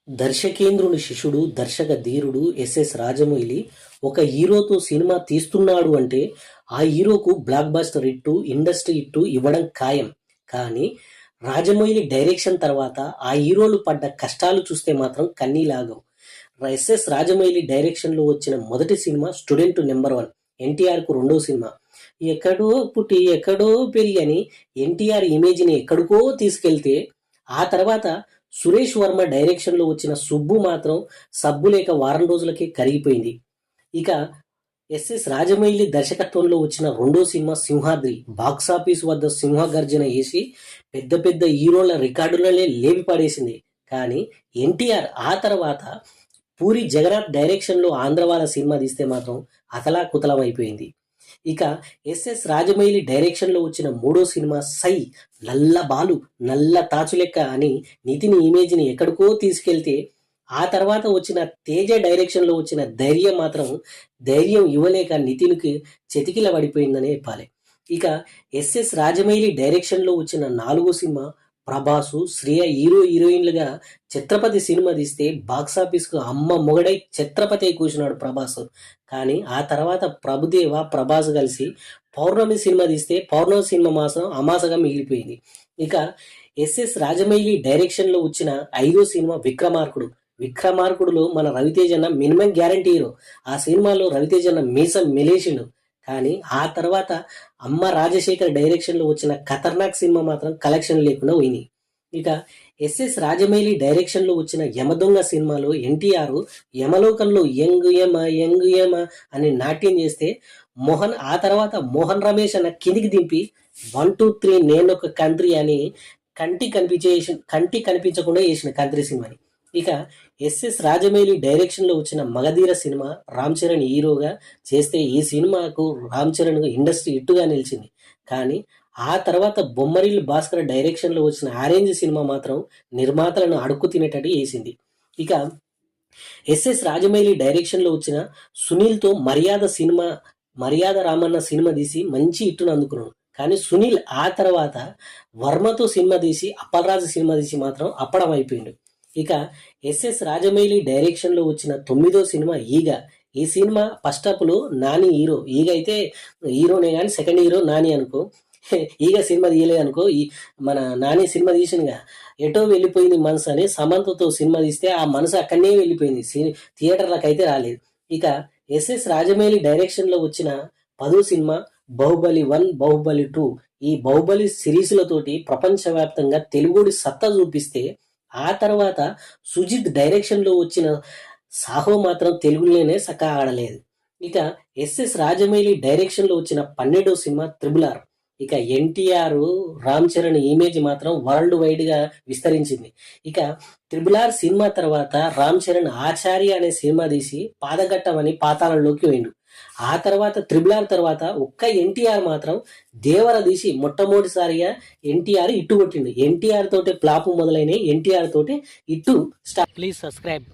దర్శకేంద్రుని శిష్యుడు దర్శక ధీరుడు ఎస్ఎస్ రాజమౌళి ఒక హీరోతో సినిమా తీస్తున్నాడు అంటే ఆ హీరోకు blockbuster hit industry hit ఇవ్వడం ఖాయం. కానీ రాజమౌళి డైరెక్షన్ తర్వాత ఆ హీరోలు పడ్డ కష్టాలు చూస్తే మాత్రం కన్నీలాగవు. ఎస్ఎస్ రాజమౌళి డైరెక్షన్లో వచ్చిన మొదటి సినిమా స్టూడెంట్ నెంబర్ 1, ఎన్టీఆర్కు రెండో సినిమా. ఎక్కడో పుట్టి ఎక్కడో పెరిగి అని ఎన్టీఆర్ ఇమేజ్ని ఎక్కడికో తీసుకెళ్తే, ఆ తర్వాత సురేష్ వర్మ డైరెక్షన్లో వచ్చిన సుబ్బు మాత్రం సబ్బు లేక వారం రోజులకే కరిగిపోయింది. ఇక ఎస్ఎస్ రాజమౌళి దర్శకత్వంలో వచ్చిన రెండో సినిమా సింహాద్రి బాక్సాఫీస్ వద్ద సింహగర్జన వేసి పెద్ద పెద్ద హీరోల రికార్డులనే లేపి పడేసింది. కానీ ఎన్టీఆర్ ఆ తర్వాత పూరి జగన్నాథ్ డైరెక్షన్లో ఆంధ్రవాల సినిమా తీస్తే మాత్రం అతలాకుతలం అయిపోయింది. ఇక ఎస్ఎస్ రాజమౌళి డైరెక్షన్లో వచ్చిన మూడో సినిమా సై నల్ల బాలు నల్ల తాచులెక్క అని నితిన్ ఇమేజ్ని ఎక్కడికో తీసుకెళ్తే, ఆ తర్వాత వచ్చిన తేజ డైరెక్షన్లో వచ్చిన ధైర్యం మాత్రం ధైర్యం ఇవ్వలేక నితిన్కి చెతికిల పడిపోయిందనే చెప్పాలి. ఇక ఎస్ఎస్ రాజమౌళి డైరెక్షన్లో వచ్చిన నాలుగో సినిమా ప్రభాసు శ్రేయ హీరో హీరోయిన్లుగా ఛత్రపతి సినిమా తీస్తే బాక్సాఫీస్కు అమ్మ మొగడై ఛత్రపతి కూర్చున్నాడు ప్రభాస్. కానీ ఆ తర్వాత ప్రభుదేవ ప్రభాస్ కలిసి పౌర్ణమి సినిమా తీస్తే పౌర్ణమి సినిమా మాసం అమాసగా మిగిలిపోయింది. ఇక ఎస్ఎస్ రాజమౌళి డైరెక్షన్లో వచ్చిన ఐదో సినిమా విక్రమార్కుడులో మన రవితేజన్న మినిమం గ్యారంటీ హీరో. ఆ సినిమాలో రవితేజన్న మీసం మెలేషిండు. కానీ ఆ తర్వాత అమ్మ రాజశేఖర్ డైరెక్షన్లో వచ్చిన ఖతర్నాక్ సినిమా మాత్రం కలెక్షన్ లేకుండా పోయింది. ఇక ఎస్ఎస్ రాజమౌళి డైరెక్షన్లో వచ్చిన యమదొంగ సినిమాలో ఎన్టీఆర్ యమలోకంలో యంగ్ యమ అని నాట్యం చేస్తే ఆ తర్వాత మోహన్ రమేష్ అన్న కిందికి దింపి 1, 2, 3 నేనొక కంట్రీ అని కంటి కనిపించకుండా చేసిన కంట్రీ సినిమాని. ఇక ఎస్ఎస్ రాజమౌళి డైరెక్షన్లో వచ్చిన మగధీర సినిమా రామ్ చరణ్ హీరోగా చేస్తే ఈ సినిమాకు రామ్ చరణ్ ఇండస్ట్రీ హిట్టుగా నిలిచింది. కానీ ఆ తర్వాత బొమ్మరిల్లు భాస్కర్ డైరెక్షన్లో వచ్చిన ఆరెంజ్ సినిమా మాత్రం నిర్మాతలను అడుక్కు తినేటట్టు చేసింది. ఇక ఎస్ఎస్ రాజమౌళి డైరెక్షన్లో వచ్చిన సునీల్తో మర్యాద రామన్న సినిమా తీసి మంచి హిట్టును అందుకున్నాడు. కానీ సునీల్ ఆ తర్వాత వర్మతో సినిమా తీసి అప్పలరాజు సినిమా తీసి మాత్రం అప్పడం అయిపోయిండు. ఇక ఎస్ఎస్ రాజమౌళి డైరెక్షన్లో వచ్చిన 9వ సినిమా ఈగ. ఈ సినిమా ఫస్ట్ హాఫ్లో నాని హీరో, ఈగ అయితే హీరోనే కానీ సెకండ్ హీరో నాని అనుకో. ఈగ సినిమా తీయలేదు అనుకో, మన నాని సినిమా తీసినగా ఎటో వెళ్ళిపోయింది మనసు అని సమంతతో సినిమా తీస్తే ఆ మనసు అక్కడనే వెళ్ళిపోయింది, థియేటర్లకు అయితే రాలేదు. ఇక ఎస్ఎస్ రాజమౌళి డైరెక్షన్లో వచ్చిన 10వ సినిమా బాహుబలి 1, బాహుబలి 2. ఈ బాహుబలి సిరీస్లతోటి ప్రపంచవ్యాప్తంగా తెలుగుడి సత్తా చూపిస్తే, ఆ తర్వాత సుజిత్ డైరెక్షన్లో వచ్చిన సాహో మాత్రం తెలుగులోనే సక్క ఆడలేదు. ఇక ఎస్ఎస్ రాజమౌళి డైరెక్షన్లో వచ్చిన 12వ సినిమా త్రిబుల్ ఆర్. ఇక ఎన్టీఆర్ రామ్ చరణ్ ఇమేజ్ మాత్రం వరల్డ్ వైడ్గా విస్తరించింది. ఇక త్రిబుల్ ఆర్ సినిమా తర్వాత రామ్ చరణ్ ఆచార్య అనే సినిమా తీసి పాదఘట్టమని పాతాళంలోకి పోయిండు. ఆ తర్వాత త్రిబుల్ ఆర్ తర్వాత ఒక్క ఎన్టీఆర్ మాత్రం దేవర తీసి మొట్టమొదటిసారిగా ఎన్టీఆర్ ఇట్టు కొట్టిండు. ఎన్టీఆర్ తోటే ఫ్లాప్ మొదలైన ఎన్టీఆర్ తోటే ఇట్టు స్టార్ట్. Please subscribe.